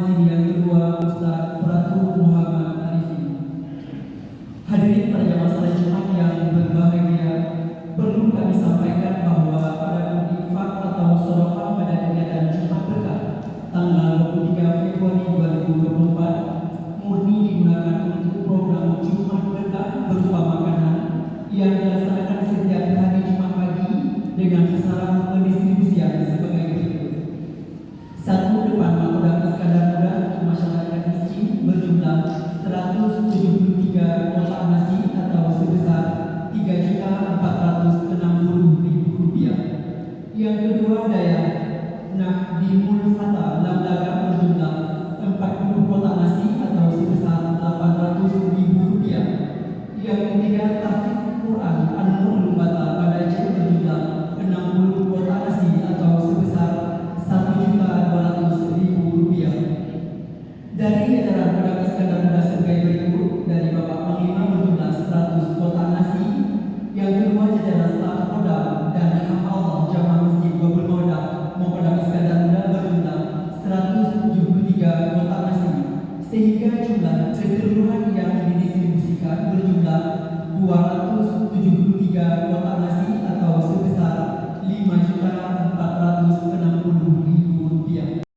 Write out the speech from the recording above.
Masjid yang kedua Ustaz Pratu Muhammad Arifin. Hadirin pada jamaah salat Jumat yang berbahagia, perlu kami sampaikan bahwa pada infak atau sedekah pada kegiatan Jumat Berkah tanggal 23 Februari 2024 murni digunakan untuk program Jumat Berkah berupa makanan yang dilaksanakan setiap hari Jumat pagi dengan sasaran pendistribusian sebagai berikut. 1. Depan Mapolda Iskandar Muda untuk masyarakat miskin berjumlah 173 kotak nasi atau sebesar Rp3.460.000. Yang kedua, daerah Nahdimul Fatah Lamdaga berjumlah 40 kotak nasi atau sebesar Rp800.000. Yang ketiga, Tahfiz Quran An-Nur Lumbata pada Aceh berjumlah 60 kotak nasi atau sebesar Rp1.200.000. Dari jajaran Pondok Iskandar Muda sebagai berikut: dari Bapak Panglima berjumlah 100 kotak nasi. Yang kedua, jajaran staf Polda dan Hafal Jamaah Masjid Babul Maudah Mapolda Iskandar Muda berjumlah 173 kotak nasi, sehingga jumlah keseluruhan yang didistribusikan berjumlah 273 kotak nasi atau sebesar Rp5.460.000.